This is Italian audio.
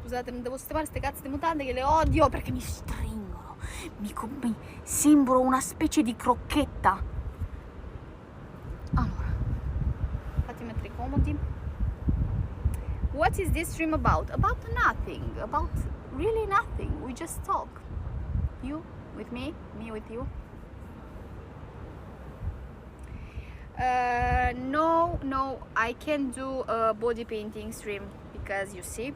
Scusate, non devo stare queste cazzo di mutande che le odio perché mi stringono. Mi sembro una specie di crocchetta. Allora, fatti mettere comodi. What is this stream about? About nothing. About really nothing. We just talk. You with me with you. No, I can't do a body painting stream because you see